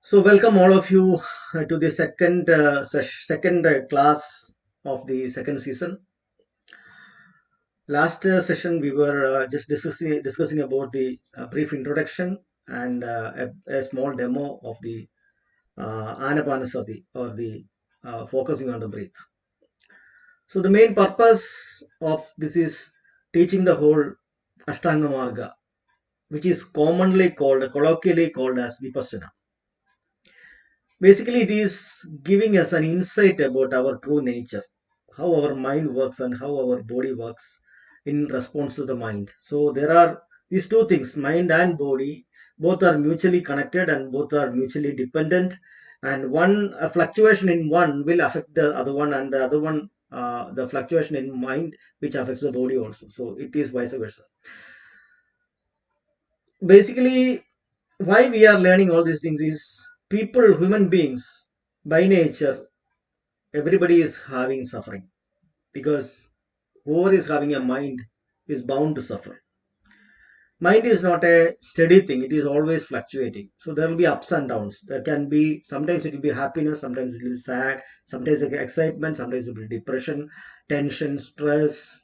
So welcome all of you to the second class of the second season. Last session we were just discussing about the brief introduction and a small demo of the ANAPANASATI, or the focusing on the breath. So the main purpose of this is teaching the whole AshtangaMargga, which is colloquially called as VIPASSANA. Basically, it is giving us an insight about our true nature, how our mind works and how our body works in response to the mind. So there are these two things, mind and body, both are mutually connected and both are mutually dependent. And a fluctuation in one will affect the other one, and the other one, the fluctuation in mind, which affects the body also. So it is vice versa. Basically, why we are learning all these things is human beings, by nature, everybody is having suffering, because whoever is having a mind is bound to suffer. Mind is not a steady thing, it is always fluctuating. So there will be ups and downs. There can be, sometimes it will be happiness, sometimes it will be sad, sometimes it will be excitement, sometimes it will be depression, tension, stress,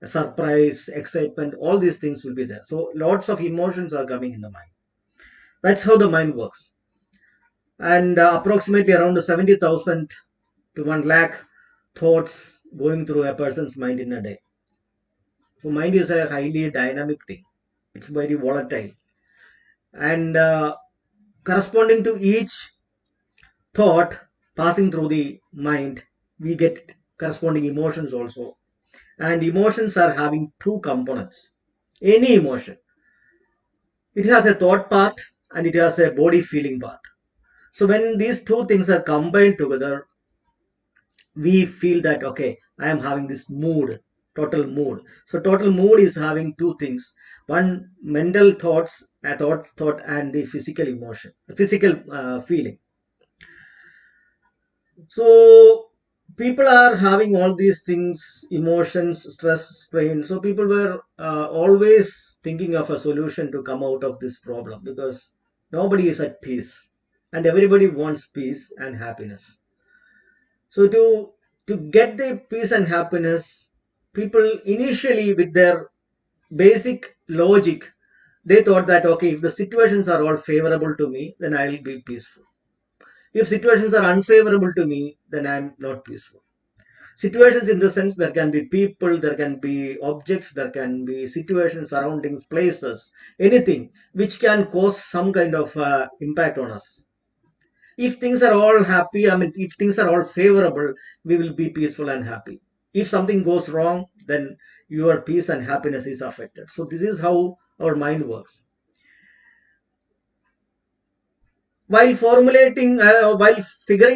surprise, excitement. All these things will be there. So lots of emotions are coming in the mind. That's how the mind works. And approximately around 70,000 to 1 lakh thoughts going through a person's mind in a day. So mind is a highly dynamic thing. It's very volatile. And corresponding to each thought passing through the mind, we get corresponding emotions also. And emotions are having two components. Any emotion, it has a thought part and it has a body feeling part. So when these two things are combined together, we feel that, okay, I am having this mood, total mood. So total mood is having two things: one, mental thoughts, a thought, and the physical emotion, the physical feeling. So people are having all these things, emotions, stress, strain. So people were always thinking of a solution to come out of this problem, because nobody is at peace and everybody wants peace and happiness. So to get the peace and happiness, people initially, with their basic logic, they thought that, okay, if the situations are all favorable to me, then I'll be peaceful. If situations are unfavorable to me, then I'm not peaceful. Situations in the sense, there can be people, there can be objects, there can be situations, surroundings, places, anything which can cause some kind of impact on us. If things are all happy, if things are all favorable, we will be peaceful and happy. If something goes wrong, then your peace and happiness is affected. So this is how our mind works. While figuring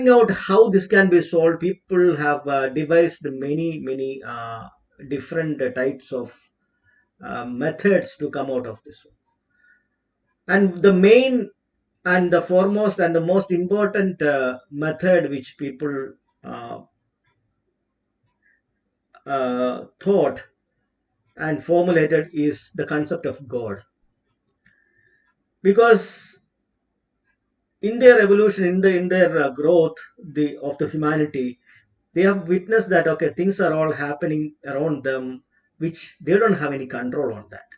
out how this can be solved, people have devised many different types of methods to come out of this one. And the main and the foremost and the most important method which people thought and formulated is the concept of God. Because in their evolution, in their growth, of the humanity, they have witnessed that, okay, things are all happening around them, which they don't have any control on that.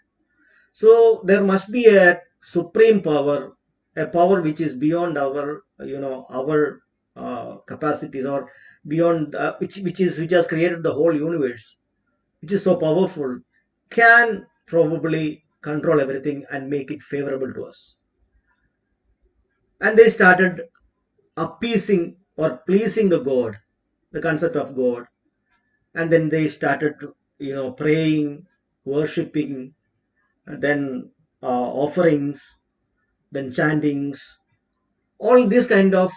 So there must be a supreme power, a power which is beyond our capacities, or beyond which has created the whole universe, which is so powerful, can probably control everything and make it favorable to us. And they started appeasing or pleasing the God, the concept of God. And then they started, praying, worshipping, then offerings, then chantings, all these kind of,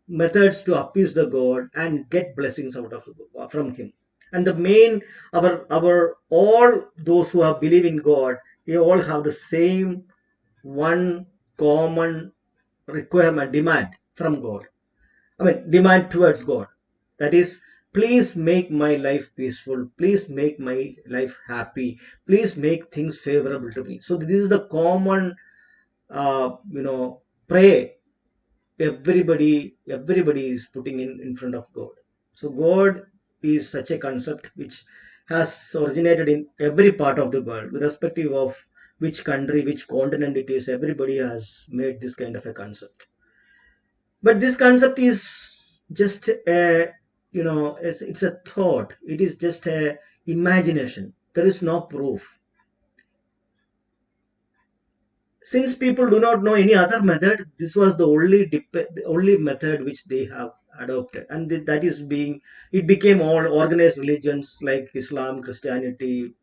methods to appease the God and get blessings from Him. And the main, our all those who have believe in God, they all have the same one common requirement, demand from God. Demand towards God. That is, please make my life peaceful. Please make my life happy. Please make things favorable to me. So this is the common, pray everybody is putting in front of God. So God is such a concept which has originated in every part of the world, irrespective of which country, which continent it is. Everybody has made this kind of a concept. But this concept is just a, it's a thought. It is just a imagination. There is no proof. Since people do not know any other method, this was the only method which they have adopted, and that is being, it became all organized religions like Islam, Christianity,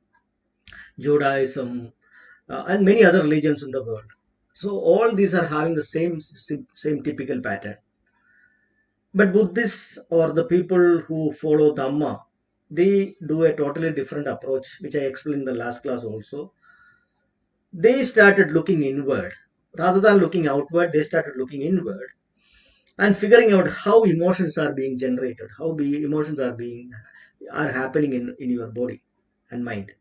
Judaism, and many other religions in the world. So all these are having the same typical pattern. But Buddhists, or the people who follow Dhamma, they do a totally different approach, which I explained in the last class also. They started looking inward. Rather than looking outward, they started looking inward and figuring out how emotions are being generated, how the emotions are happening in your body and mind.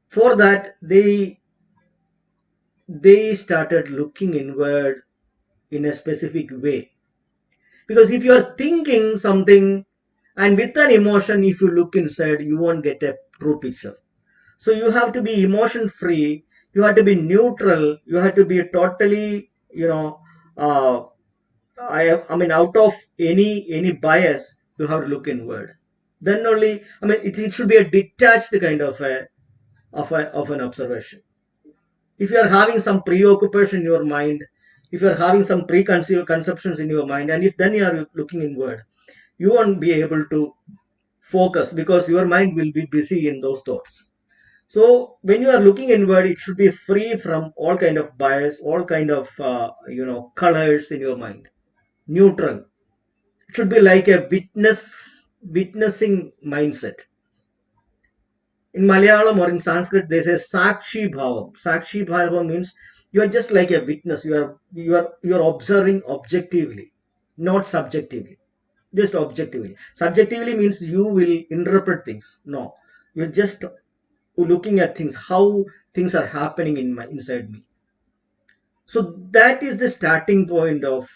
For that, they started looking inward in a specific way. Because if you are thinking something and with an emotion, if you look inside, you won't get a true picture. So you have to be emotion free, you have to be neutral, you have to be totally, uh, I mean, out of any bias, you have to look inward. Then only, I mean, it should be a detached kind of an observation. If you are having some preoccupation in your mind, if you are having some preconceived conceptions in your mind, and if then you are looking inward, you won't be able to focus because your mind will be busy in those thoughts. So when you are looking inward, it should be free from all kind of bias, all kind of colors in your mind, neutral. It should be like a witnessing mindset. In Malayalam or in Sanskrit, they say Sakshi Bhavam. Sakshi Bhavam means you are just like a witness. You are observing objectively, not subjectively. Just objectively. Subjectively means you will interpret things. No, you're just looking at things, how things are happening inside me. So that is the starting point of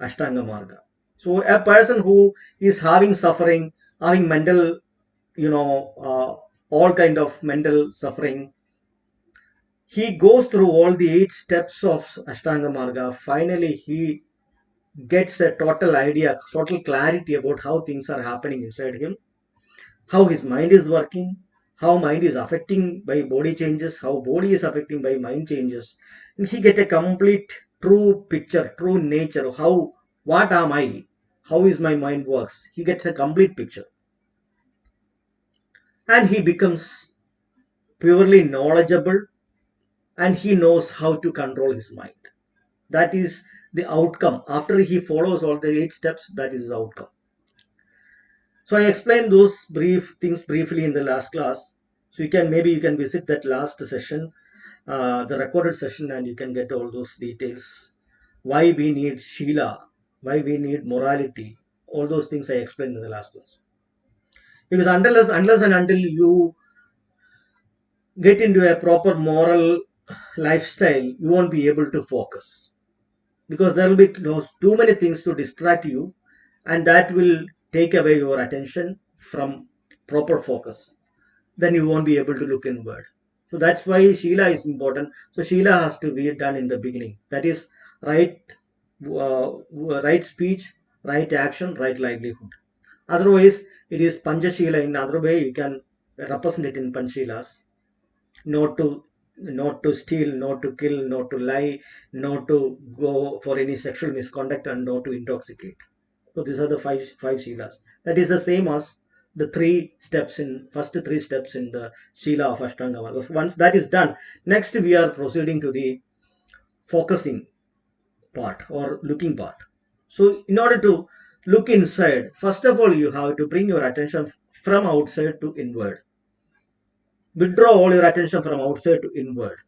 AshtangaMargga. So a person who is having suffering, having mental, all kind of mental suffering, he goes through all the 8 steps of AshtangaMargga. Finally, he gets a total idea, total clarity about how things are happening inside him, how his mind is working, how mind is affecting by body changes, how body is affecting by mind changes. And he get a complete true picture, true nature of what am I, how is my mind works. He gets a complete picture. And he becomes purely knowledgeable, and he knows how to control his mind. That is the outcome. After he follows all the 8 steps, that is his outcome. So I explained those brief things briefly in the last class. So maybe you can visit that last session, the recorded session, and you can get all those details. Why we need Shila, why we need morality, all those things I explained in the last class. Because unless and until you get into a proper moral lifestyle, you won't be able to focus. Because there will be too many things to distract you, and that will take away your attention from proper focus. Then you won't be able to look inward. So that's why Shila is important. So Shila has to be done in the beginning. That is right, right speech, right action, right livelihood. Otherwise, it is Panchashila. In other way, you can represent it in Panchshilas. Not to steal, not to kill, not to lie, not to go for any sexual misconduct, and not to intoxicate. So these are the five Shilas. That is the same as the first 3 steps in the Shila of Ashtanga. Once that is done, next we are proceeding to the focusing part or looking part. So in order to look inside, first of all, you have to bring your attention from outside to inward. Withdraw all your attention from outside to inward.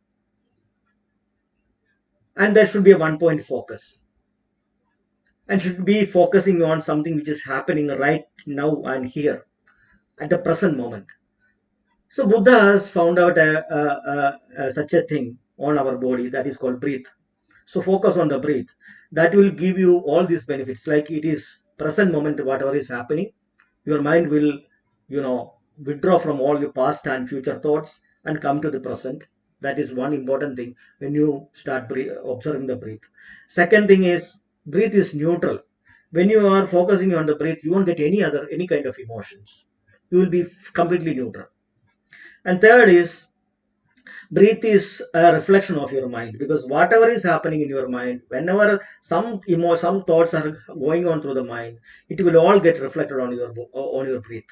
And there should be a one-point focus. And should be focusing on something which is happening right now and here at the present moment. So Buddha has found out such a thing on our body that is called breath. So focus on the breath. That will give you all these benefits. Like it is present moment, whatever is happening, your mind will, withdraw from all your past and future thoughts and come to the present. That is one important thing when you start observing the breath. Second thing is, breath is neutral. When you are focusing on the breath, you won't get any kind of emotions. You will be completely neutral. And third is, breath is a reflection of your mind, because whatever is happening in your mind, whenever some thoughts are going on through the mind, it will all get reflected on your breath.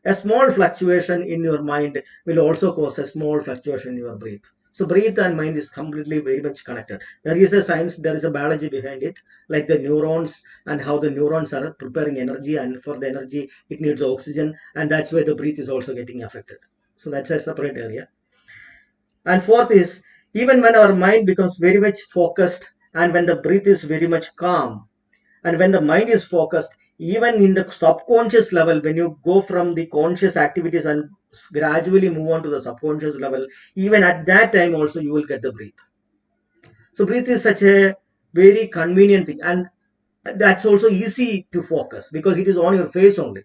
A small fluctuation in your mind will also cause a small fluctuation in your breath. So breath and mind is completely very much connected. There is a science, there is a biology behind it, like the neurons and how the neurons are preparing energy, and for the energy it needs oxygen, and that's why the breath is also getting affected. So that's a separate area. And fourth is, even when our mind becomes very much focused, and when the breath is very much calm, and when the mind is focused, even in the subconscious level, when you go from the conscious activities and gradually move on to the subconscious level, even at that time also you will get the breath. So breath is such a very convenient thing, and that's also easy to focus because it is on your face only.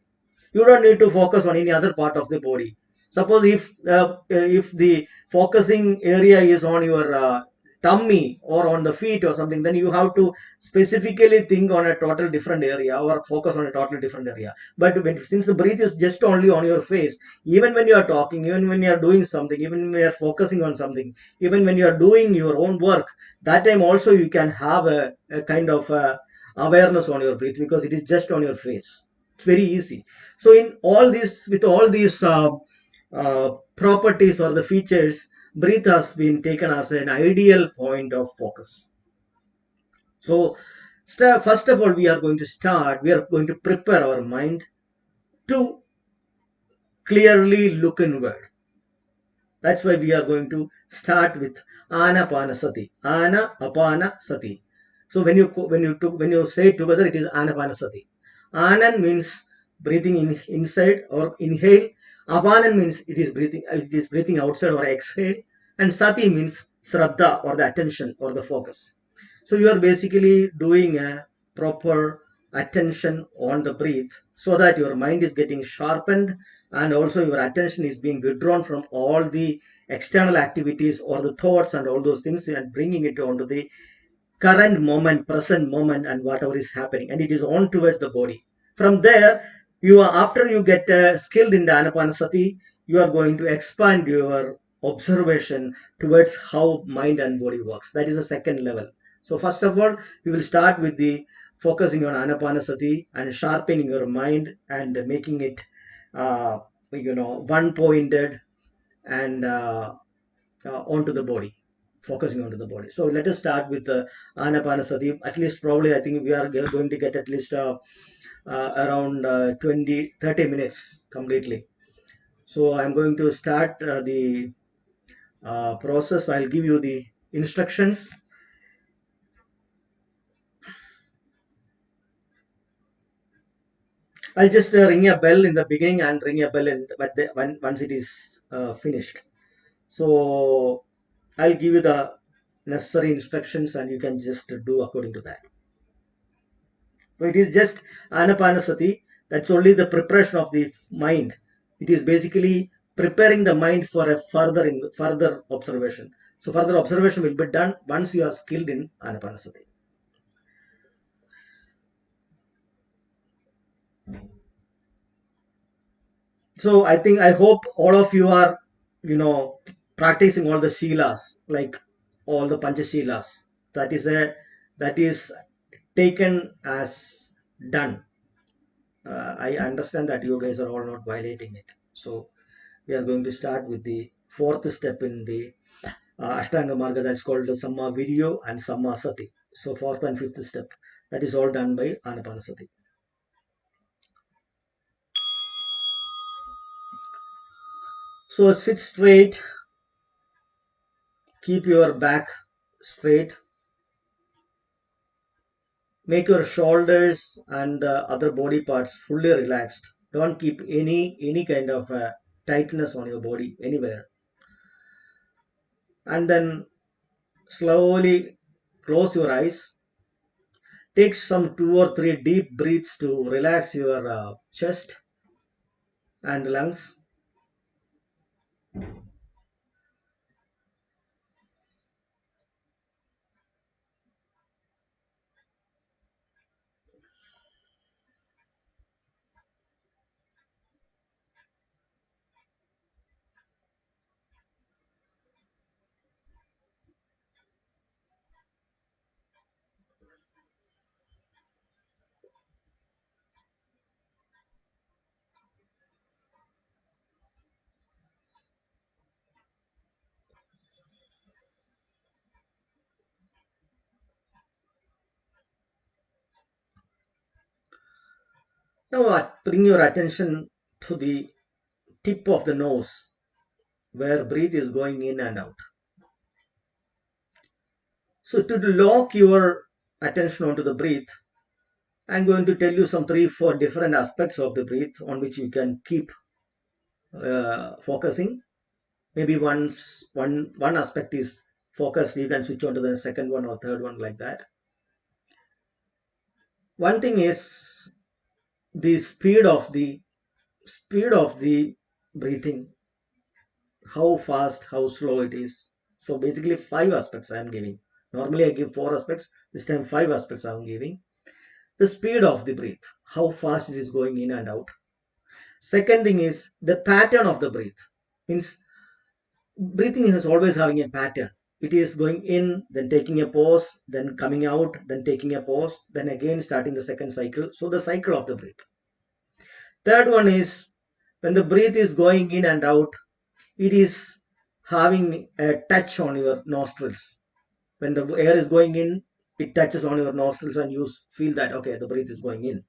You don't need to focus on any other part of the body. Suppose if the focusing area is on your tummy or on the feet or something, then you have to specifically think on a total different area or focus on a total different area. But since the breath is just only on your face, even when you are talking, even when you are doing something, even when you are focusing on something, even when you are doing your own work, that time also you can have a kind of awareness on your breath, because it is just on your face. It's very easy. So in all this, with all these properties or the features, breath has been taken as an ideal point of focus. So first of all, we are going to prepare our mind to clearly look inward. That's why we are going to start with Anapanasati. Anapanasati. So when you say it together, it is Anapanasati. Anan means breathing inside or inhale. Apanan means it is breathing outside or exhale. And Sati means Shraddha, or the attention or the focus. So you are basically doing a proper attention on the breath, so that your mind is getting sharpened, and also your attention is being withdrawn from all the external activities or the thoughts and all those things, and bringing it onto the current moment, present moment, and whatever is happening, and it is on towards the body. From there, after you get skilled in the Anapanasati, you are going to expand your observation towards how mind and body works. That is the second level. So first of all, we will start with the focusing on Anapanasati and sharpening your mind and making it one pointed and onto the body, focusing onto the body. So let us start with the Anapanasati. At least probably I think we are going to get at least around 20-30 minutes completely. So I'm going to start the process. I'll give you the instructions. I'll just ring a bell in the beginning and ring a bell once it is finished. So I'll give you the necessary instructions and you can just do according to that. So it is just Anapanasati. That's only the preparation of the mind. It is basically preparing the mind for a further observation. So further observation will be done once you are skilled in Anapanasati. So I hope all of you are, practicing all the shilas, like all the Panchashilas. That is taken as done. I understand that you guys are all not violating it. So we are going to start with the fourth step in the AshtangaMargga, that's called the Samma Viryo and Samma Sati. So fourth and fifth step, that is all done by Anapanasati. So sit straight, keep your back straight, make your shoulders and the other body parts fully relaxed. Don't keep any kind of tightness on your body anywhere. And then slowly close your eyes, take some 2 or 3 deep breaths to relax your chest and lungs. Now bring your attention to the tip of the nose where breath is going in and out. So to lock your attention onto the breath, I'm going to tell you some 3-4 different aspects of the breath on which you can keep focusing. Maybe once one aspect is focused, you can switch on to the second one or third one, like that. One thing is the speed of the breathing, how fast, how slow it is. So basically 5 aspects I am giving. Normally I give 4 aspects, this time 5 aspects I am giving. The speed of the breath, how fast it is going in and out. Second thing is the pattern of the breath. Means breathing is always having a pattern. It is going in, then taking a pause, then coming out, then taking a pause, then again starting the second cycle. So the cycle of the breath. Third one is when the breath is going in and out, it is having a touch on your nostrils. When the air is going in, it touches on your nostrils and you feel that, okay, the breath is going in.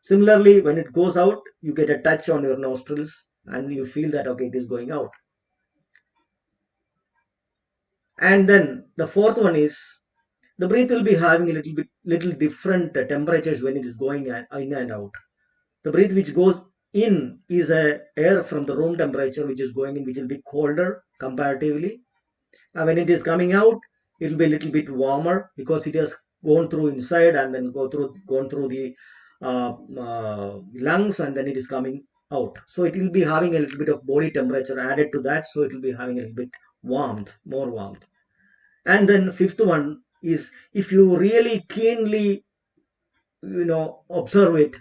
Similarly, when it goes out, you get a touch on your nostrils and you feel that, okay, it is going out. And then the fourth one is the breath will be having a little different temperatures when it is going in and out. The breath which goes in is a air from the room temperature, which is going in, which will be colder comparatively. And when it is coming out, it will be a little bit warmer because it has gone through inside and then gone through the lungs, and then it is coming out. So it will be having a little bit of body temperature added to that. So it will be having a little bit warmth, more warmth. And then fifth one is, if you really keenly observe it,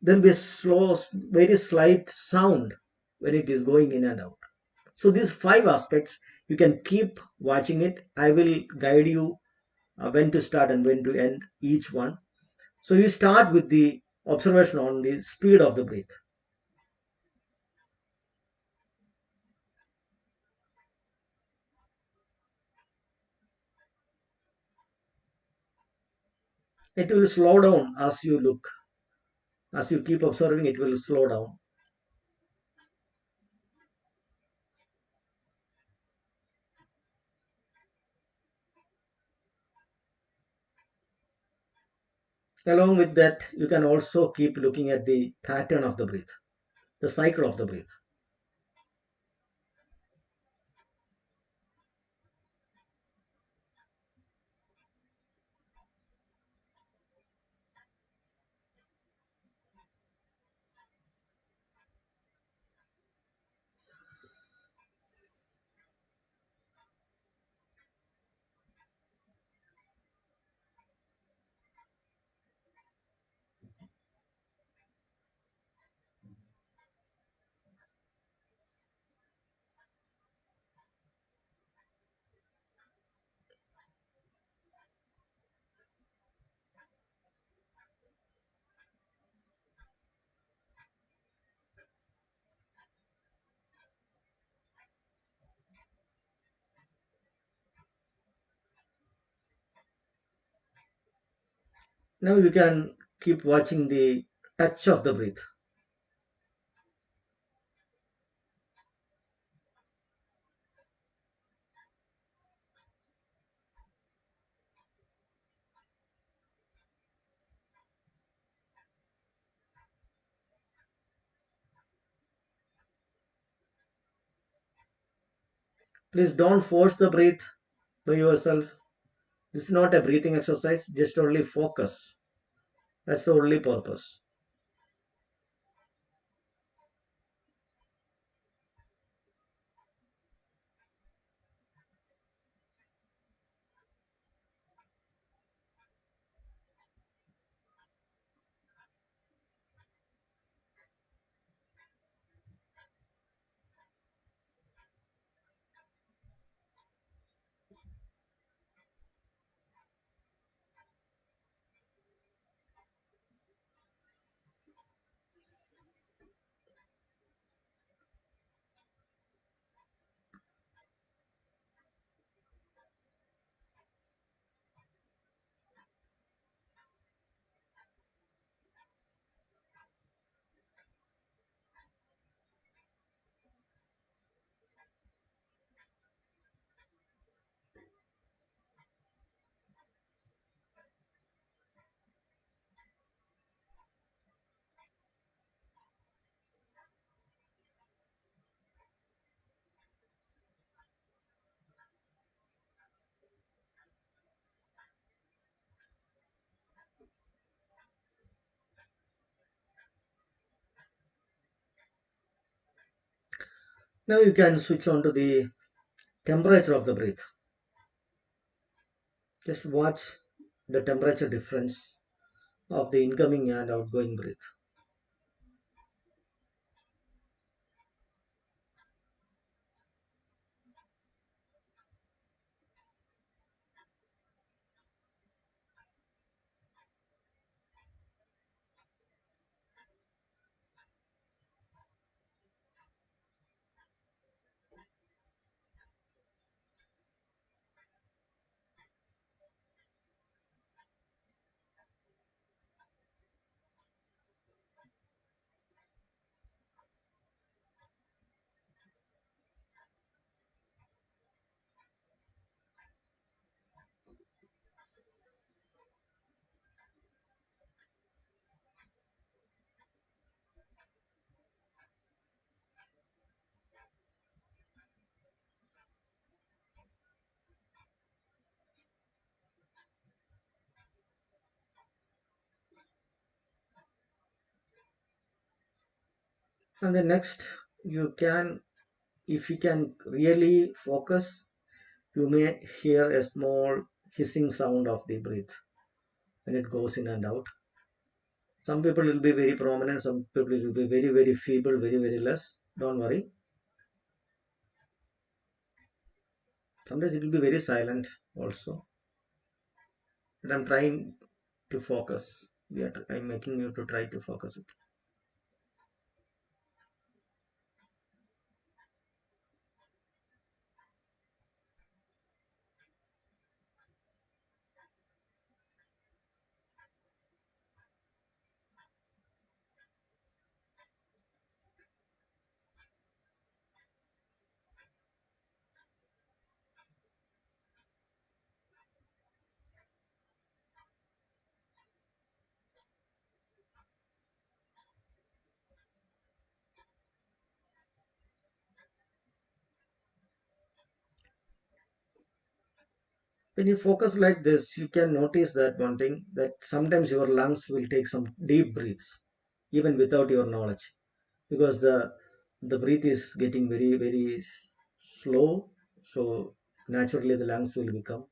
there will be a slow, very slight sound when it is going in and out. So these 5 aspects, you can keep watching it. I will guide you when to start and when to end each one. So you start with the observation on the speed of the breath. It will slow down as you look. As you keep observing, it will slow down. Along with that, you can also keep looking at the pattern of the breath, the cycle of the breath. Now you can keep watching the touch of the breath. Please don't force the breath by yourself. This is not a breathing exercise, just only focus. That's the only purpose. Now you can switch on to the temperature of the breath. Just watch the temperature difference of the incoming and outgoing breath. And then next, you can, if you can really focus, you may hear a small hissing sound of the breath when it goes in and out. Some people will be very prominent, some people will be very, very feeble, very, very less. Don't worry. Sometimes it will be very silent also. But I'm trying to focus. I'm making you to try to focus it. When you focus like this, you can notice that one thing, that sometimes your lungs will take some deep breaths, even without your knowledge, because the breath is getting very, very slow. So naturally the lungs will become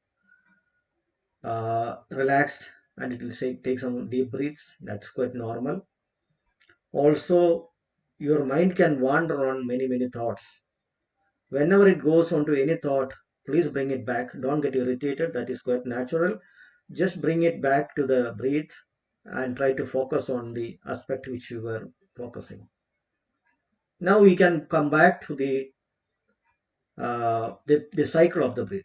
relaxed, and it will say take some deep breaths. That's quite normal. Also, your mind can wander on many, many thoughts. Whenever it goes on to any thought, please bring it back. Don't get irritated. That is quite natural. Just bring it back to the breath and try to focus on the aspect which you were focusing. Now we can come back to the cycle of the breath.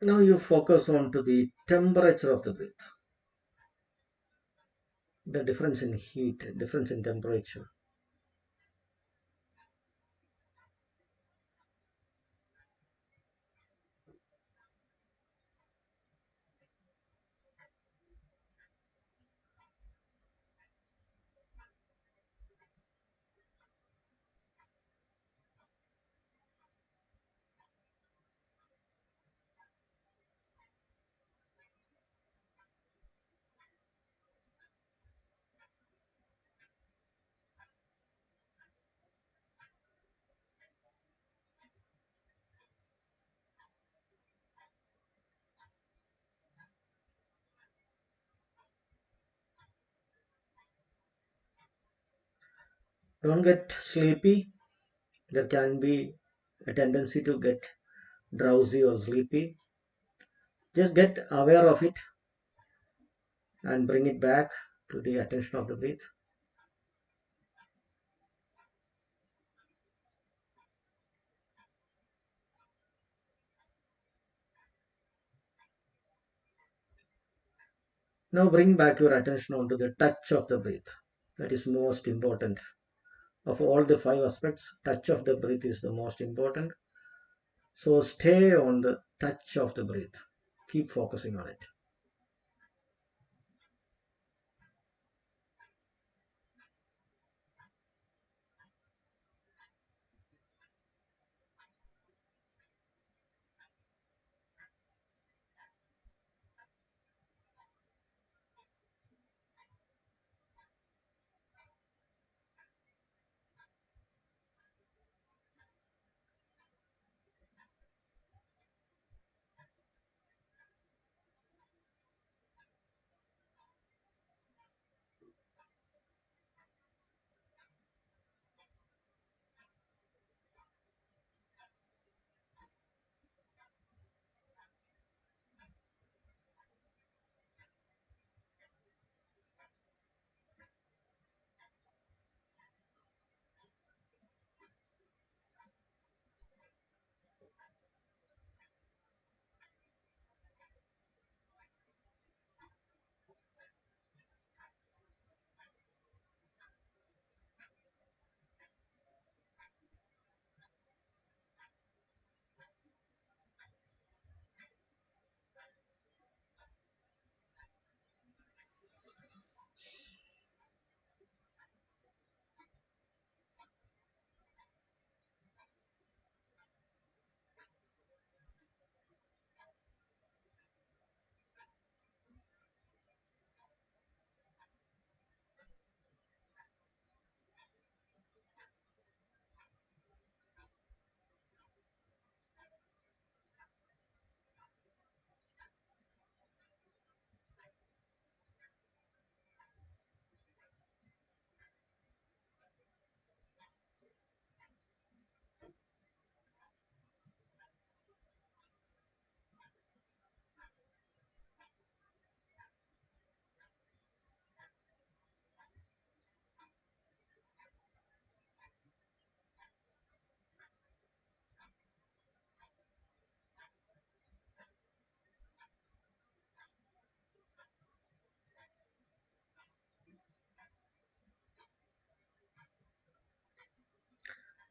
Now you focus on to the temperature of the breath, the difference in heat, difference in temperature. Don't get sleepy. There can be a tendency to get drowsy or sleepy. Just get aware of it and bring it back to the attention of the breath. Now bring back your attention onto the touch of the breath. That is most important. Of all the five aspects, touch of the breath is the most important. So stay on the touch of the breath. Keep focusing on it.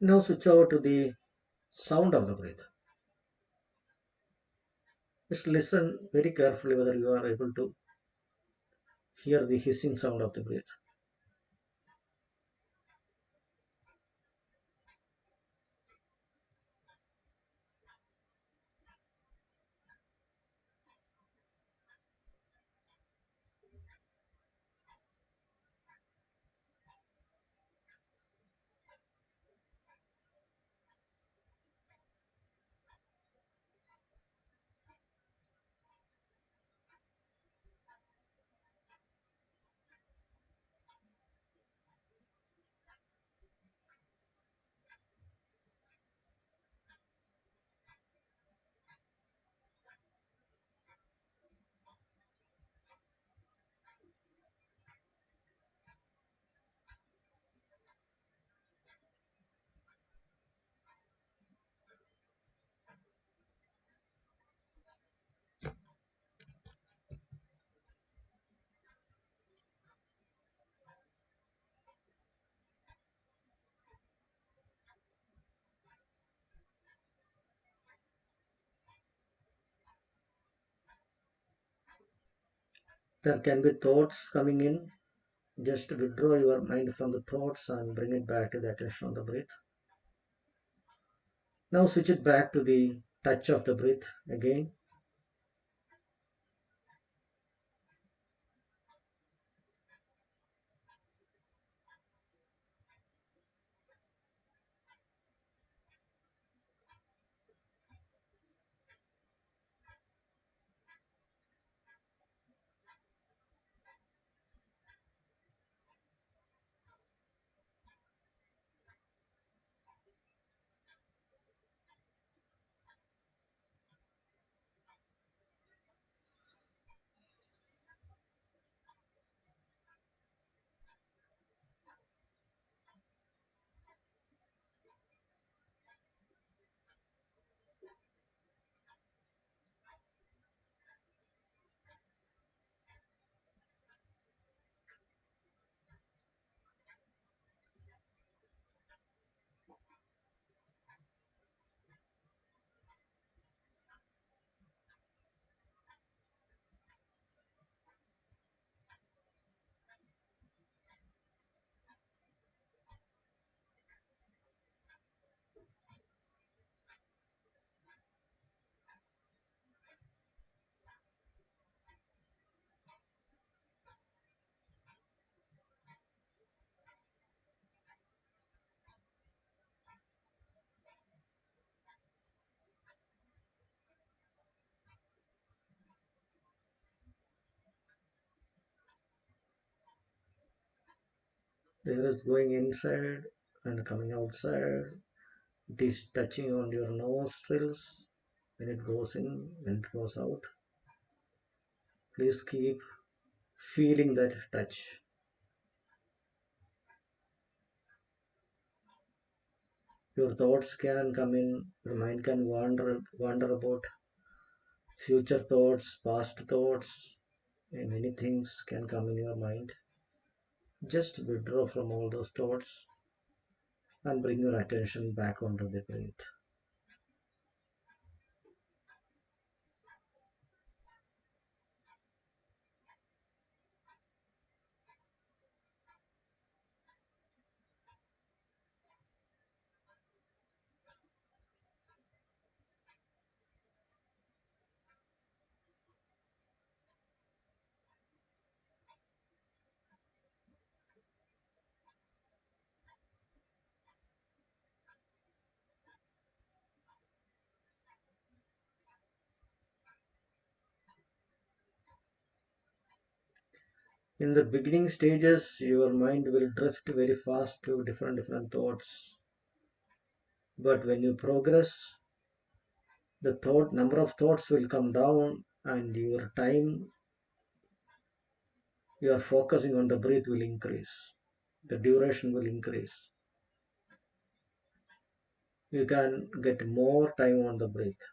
Now switch over to the sound of the breath. Just listen very carefully whether you are able to hear the hissing sound of the breath. There can be thoughts coming in. Just withdraw your mind from the thoughts and bring it back to the attention on the breath. Now switch it back to the touch of the breath again. The air is going inside and coming outside. It is touching on your nostrils when it goes in, when it goes out. Please keep feeling that touch. Your thoughts can come in, your mind can wander about future thoughts, past thoughts, and many things can come in your mind. Just withdraw from all those thoughts and bring your attention back onto the breath. In the beginning stages, your mind will drift very fast to different thoughts. But when you progress, the thought number of thoughts will come down and your time you are focusing on the breath will increase. The duration will increase. You can get more time on the breath.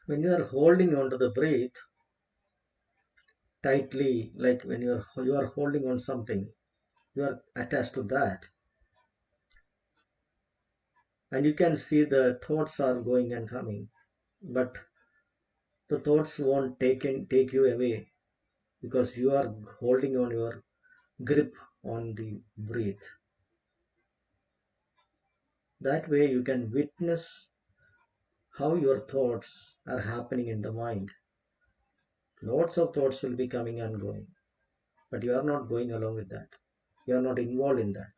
when you are holding on to the breath tightly, like when you are holding on something, you are attached to that, and you can see the thoughts are going and coming, but the thoughts won't take you away because you are holding on your grip on the breath. That way you can witness how your thoughts are happening in the mind. Lots of thoughts will be coming and going, but you are not going along with that. You are not involved in that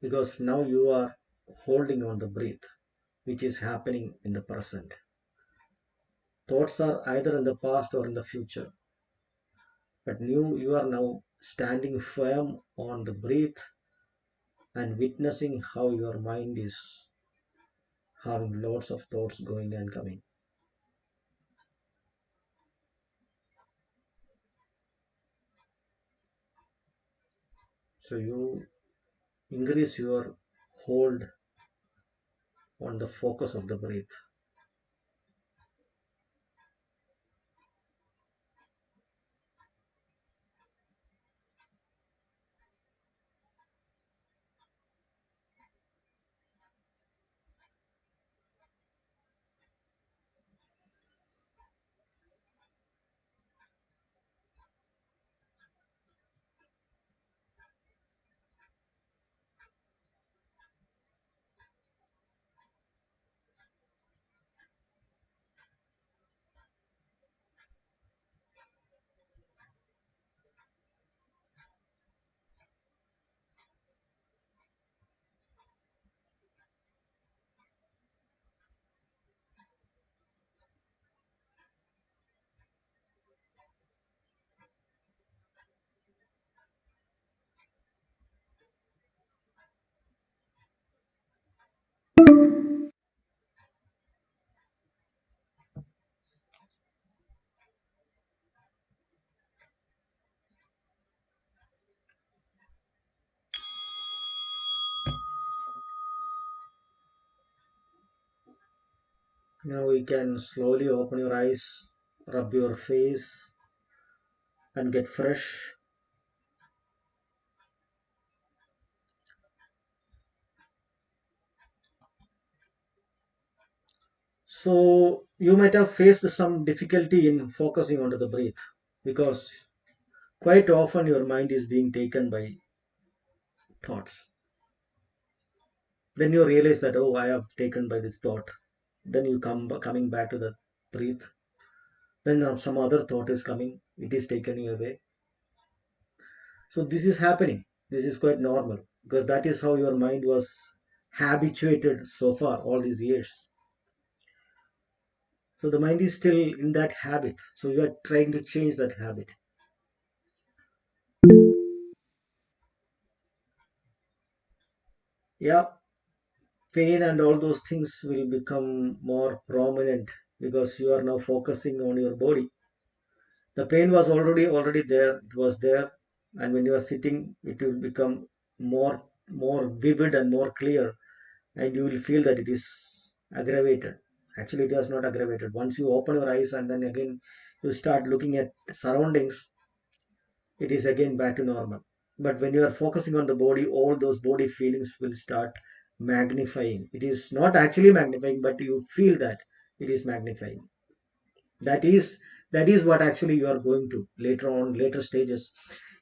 because now you are holding on the breath, which is happening in the present. Thoughts are either in the past or in the future, but you are now standing firm on the breath and witnessing how your mind is having lots of thoughts going and coming. So you increase your hold on the focus of the breath. Now you can slowly open your eyes, rub your face, and get fresh. So you might have faced some difficulty in focusing onto the breath because quite often your mind is being taken by thoughts. Then you realize that, oh, I have taken by this thought. Then you coming back to the breath. Then some other thought is coming. It is taken you away. So this is happening. This is quite normal because that is how your mind was habituated so far all these years. So the mind is still in that habit. So you are trying to change that habit. Yeah, pain and all those things will become more prominent because you are now focusing on your body. The pain was already there. It was there, and when you are sitting, it will become more vivid and more clear, and you will feel that it is aggravated. Actually, it was not aggravated. Once you open your eyes and then again you start looking at surroundings, it is again back to normal. But when you are focusing on the body, all those body feelings will start magnifying. It is not actually magnifying, but you feel that it is magnifying. That is what actually you are going to later on, later stages.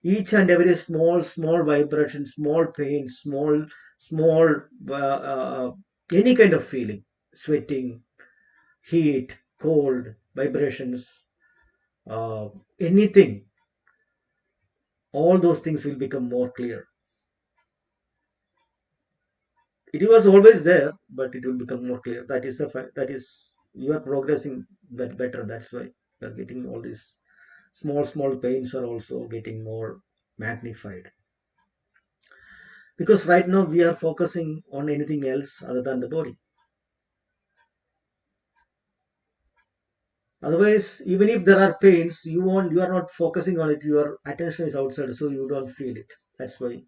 Each and every small vibration, small pain, small any kind of feeling, sweating, heat, cold, vibrations, anything, all those things will become more clear. It was always there, but it will become more clear. That is a fact. That is, you are progressing that better. That's why you are getting all these small pains are also getting more magnified. Because right now we are focusing on anything else other than the body. Otherwise, even if there are pains, you are not focusing on it. Your attention is outside, so you don't feel it. That's why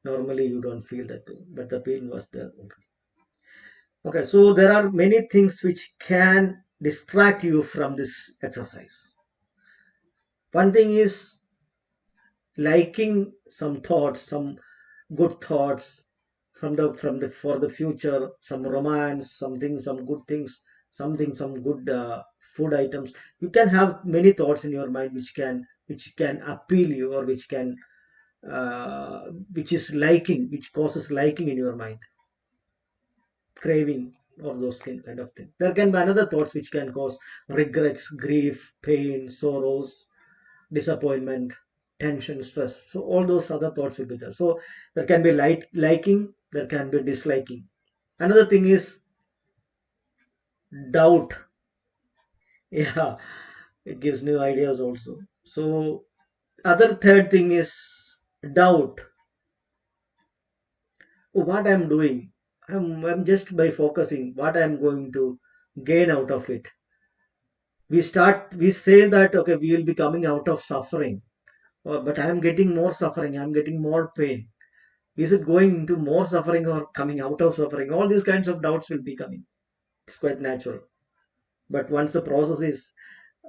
normally you don't feel that pain, but the pain was there already. Okay, so there are many things which can distract you from this exercise. One thing is liking some thoughts, some good thoughts from the for the future, some romance, something, some good things, something, some good food items. You can have many thoughts in your mind which can appeal you, or which is liking, which causes liking in your mind, craving, or those kind of things. There can be another thoughts which can cause regrets, grief, pain, sorrows, disappointment, tension, stress. So all those other thoughts will be there. So there can be liking, there can be disliking. Another thing is doubt. Yeah, it gives new ideas also. So other third thing is doubt. What I'm doing, I'm just by focusing what I'm going to gain out of it. We say that okay, we will be coming out of suffering, but I'm getting more suffering, I'm getting more pain. Is it going into more suffering or coming out of suffering? All these kinds of doubts will be coming. It's quite natural. But once the process is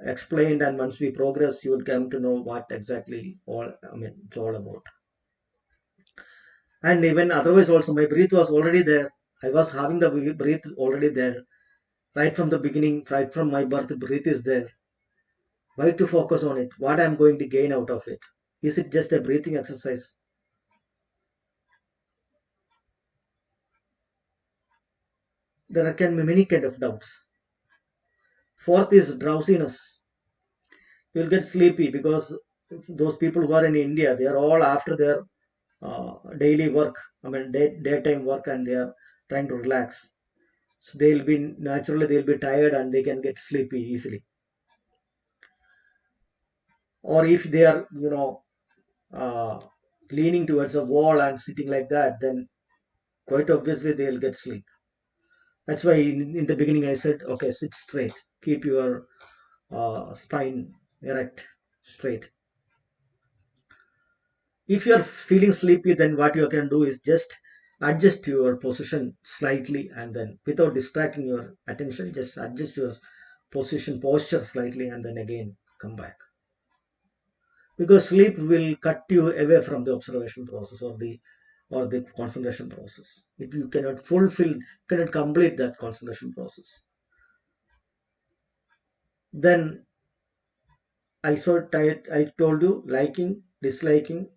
explained and once we progress, you will come to know what exactly it's all about. And even otherwise also, my breath was already there. I was having the breath already there. Right from the beginning, right from my birth, breath is there. Why to focus on it? What I'm going to gain out of it? Is it just a breathing exercise? There can be many kind of doubts. Fourth is drowsiness. You'll get sleepy because those people who are in India, they are all after their daily work, daytime work, and they are trying to relax. So they'll be tired and they can get sleepy easily. Or if they are, uh, leaning towards a wall and sitting like that, then quite obviously they'll get sleep. That's why in the beginning I said, okay, sit straight, keep your spine erect, straight. If you're feeling sleepy, then what you can do is just adjust your position slightly, and then without distracting your attention, just adjust your posture slightly, and then again come back. Because sleep will cut you away from the observation process, or the concentration process. If you cannot complete that concentration process, then I told you liking, disliking,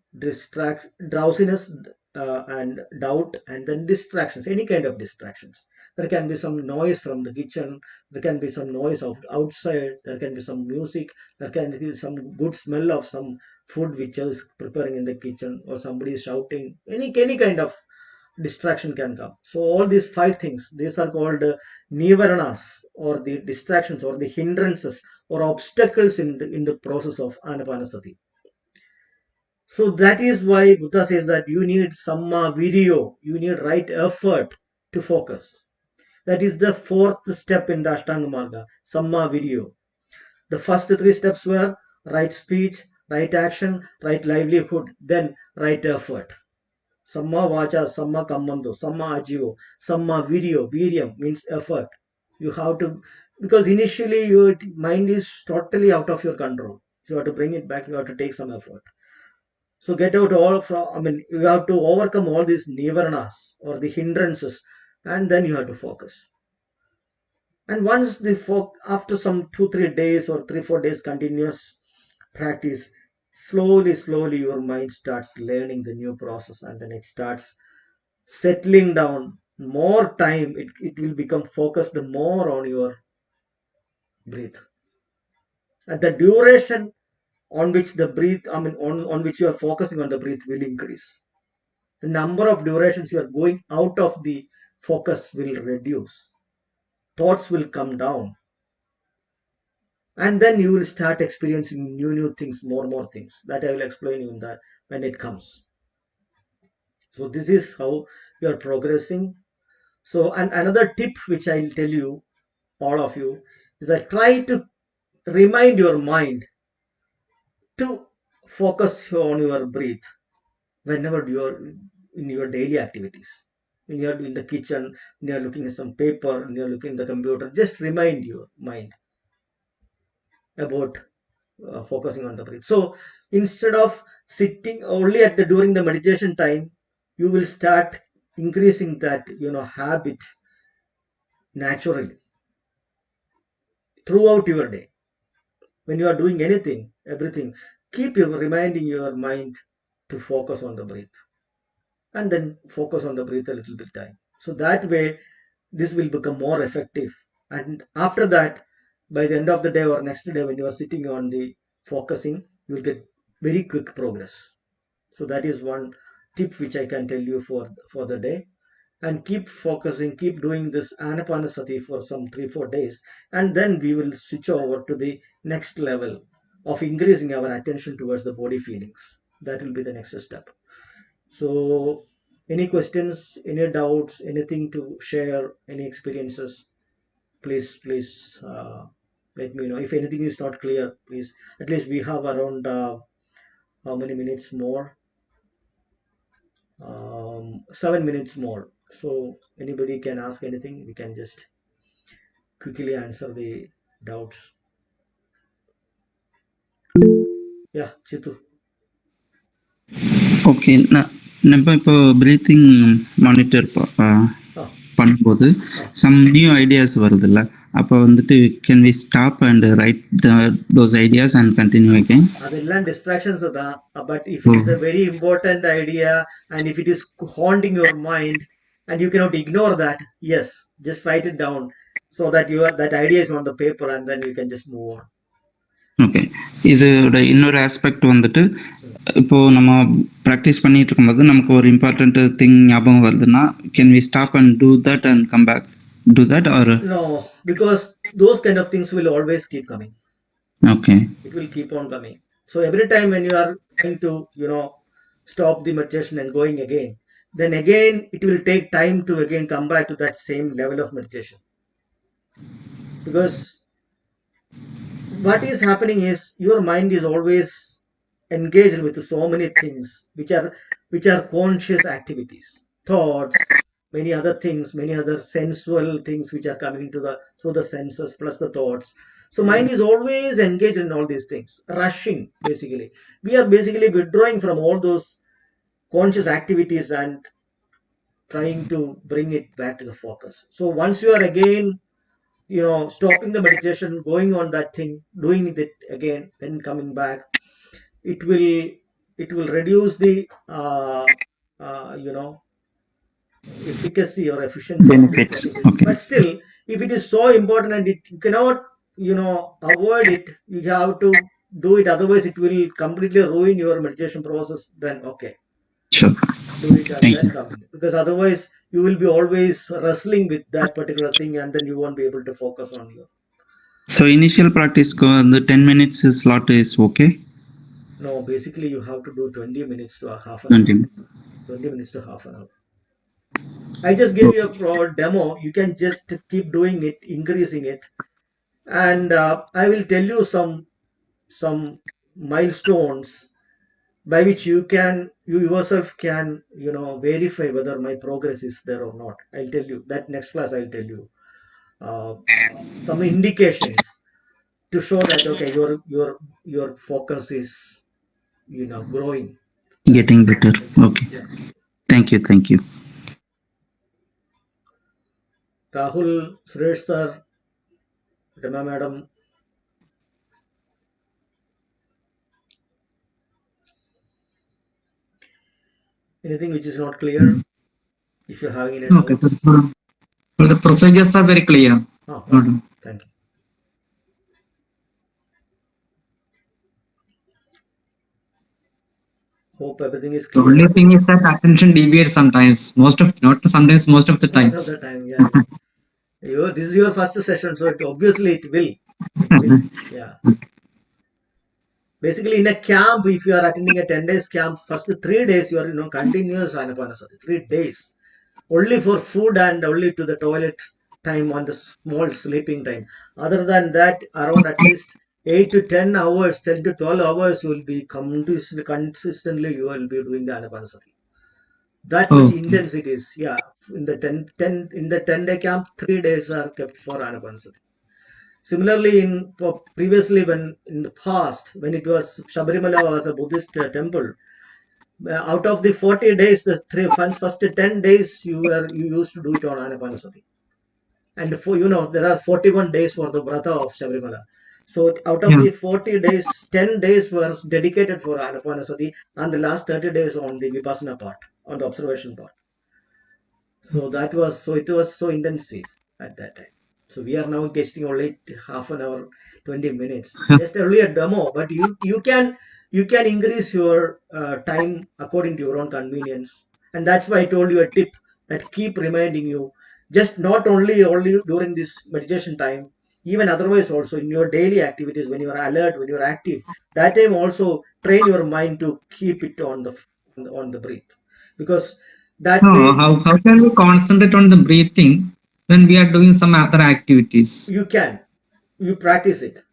drowsiness, and doubt, and then distractions, any kind of distractions. There can be some noise from the kitchen, there can be some noise of outside, there can be some music, there can be some good smell of some food which is preparing in the kitchen, or somebody is shouting, any kind of distraction can come. So all these five things, these are called nivaranas, or the distractions, or the hindrances, or obstacles in the process of anapanasati. So that is why Buddha says that you need samma video, you need right effort to focus. That is the fourth step in the AshtangaMargga, samma video. The first three steps were right speech, right action, right livelihood, then right effort. Samma vacha, samma kammando, samma ajivo, samma viryam means effort. You have to, because initially your mind is totally out of your control. You have to bring it back, you have to take some effort. So get out all from, you have to overcome all these nivaranas, or the hindrances, and then you have to focus. And once after some 2-3 days or 3-4 days continuous practice, slowly your mind starts learning the new process, and then it starts settling down. More time, it will become focused more on your breath, and the duration on which the breath on which you are focusing on the breath will increase. The number of durations you are going out of the focus will reduce, thoughts will come down, and then you will start experiencing new things, more things that I will explain you in that when it comes. So this is how you are progressing. So, and another tip which I'll tell you, all of you, is that try to remind your mind to focus on your breath whenever you are in your daily activities. when you're in the kitchen, when you're looking at some paper, when you're looking at the computer, just remind your mind about focusing on the breath. So instead of sitting only at the during the meditation time, you will start increasing that habit naturally throughout your day. When you are doing anything, everything, keep reminding your mind to focus on the breath, and then focus on the breath a little bit time. So that way, this will become more effective. And after that, by the end of the day or next day, when you are sitting on the focusing, you will get very quick progress. So that is one tip which I can tell you for the day. And keep focusing, keep doing this anapanasati for some 3-4 days, and then we will switch over to the next level of increasing our attention towards the body feelings. That will be the next step. So any questions, any doubts, anything to share, any experiences, please let me know. If anything is not clear, please. At least we have around how many minutes more? 7 minutes more. So anybody can ask anything. We can just quickly answer the doubts. Yeah, Chitu. Okay, நம்ம இப்போ breathing monitor பண்ணும்போது some new ideas வருதுல்ல, அப்போ வந்துட்டு can we stop and write those ideas and continue again? அதெல்லாம் distractions தான். But if it is a very important idea and if it is haunting your mind and you cannot ignore that, yes, just write it down so that that idea is on the paper and then you can just move on. Okay, இதோட இன்னொரு aspect வந்துட்டு, இப்போ நம்ம practice பண்ணிட்டு இருக்கும்போது நமக்கு ஒரு important thing ஞாபகம் வருதுன்னா, can we stop and do that and come back do that, or no, because those kind of things will always keep coming. Okay, it will keep on coming. So every time when you are trying to stop the meditation and going again, then again it will take time to again come back to that same level of meditation, because what is happening is your mind is always engaged with so many things which are conscious activities, thoughts, many other things, many other sensual things which are coming into through the senses plus the thoughts. So mind is always engaged in all these things, rushing. Basically we are basically withdrawing from all those conscious activities and trying to bring it back to the focus. So once you are again stopping the meditation, going on that thing, doing it again, then coming back, it will reduce the efficacy or efficiency benefits. Okay, but still, if it is so important and you cannot avoid it, you have to do it, otherwise it will completely ruin your meditation process, then okay, sure, do it and thank then you. come, because otherwise you will be always wrestling with that particular thing and then you won't be able to focus on your. So initial practice the 10 minutes slot is okay? No, basically you have to do 20 minutes to a half an hour. 20 minutes to half an hour. I just gave you a demo. You can just keep doing it, increasing it, and I will tell you some milestones by which you yourself can verify whether my progress is there or not. I'll tell you that next class. I'll tell you some indications to show that okay, your focus is growing, Getting better. Okay, yeah. thank you. Rahul, Suresh sir, Rama madam. Anything which is not clear? If you're having any doubts. Okay. Well, the procedures are very clear. Okay. Thank you. Hope everything is The clear. only thing is that attention deviates sometimes. Most of the times. Most of the time, yeah. This is your first session, so obviously it will. Yeah. Basically, in a camp, if you are attending a 10 days camp, first 3 days you are continuous anapanasati. 3 days. Only for food and only to the toilet time on the small sleeping time. Other than that, around at least 8 to 10 hours, 10 to 12 hours, you will be consistently you will be doing the anapanasati. That much intense it is. Yeah, in the 10-day camp, 3 days are kept for Anapanasati. Similarly, previously, when in the past, when it was Shabarimala was a Buddhist temple, out of the 40 days, the first 10 days you used to do it on Anapanasati. And there are 41 days for the Vrata of Shabarimala. So out of the 40 days, 10 days were dedicated for Anapanasati, and the last 30 days on the Vipassana part, on the observation part. So it was so intensive at that time. So we are now getting only half an hour, 20 minutes. Just only a demo, but you can increase your time according to your own convenience. And that's why I told you a tip that keep reminding you, just not only during this meditation time, even otherwise also in your daily activities, when you are alert, when you are active, that time also train your mind to keep it on the breath, because that way how can we concentrate on the breathing when we are doing some other activities? you practice it,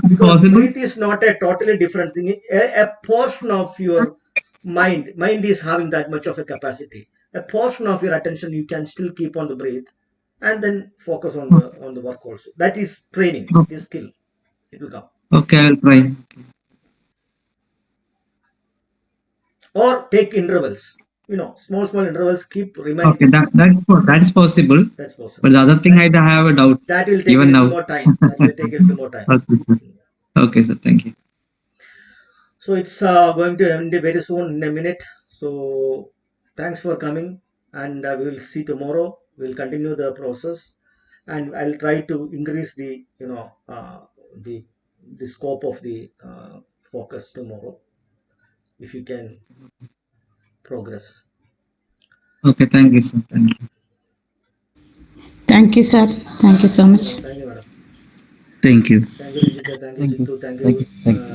because Possible? breath is not a totally different thing. A portion of your mind is having that much of a capacity. A portion of your attention you can still keep on the breath, and then focus on the work also. That is training. It is skill. It will come. Okay, I'll try. Or take intervals. Small intervals. Keep reminding. Okay, that's possible. That's possible. But the other thing, I have a doubt. That will take even a little now. more time. That will take a little more time. Okay, sir. Thank you. So it's going to end very soon, in a minute. So thanks for coming, and we will see tomorrow. We'll continue the process, and I'll try to increase the the scope of the focus tomorrow, if you can progress. Okay, thank you, sir. Thank you. Thank you, sir. Thank you so much. Thank you, madam. Thank you. Thank you, Rijita. Thank you, Jittu. Thank you,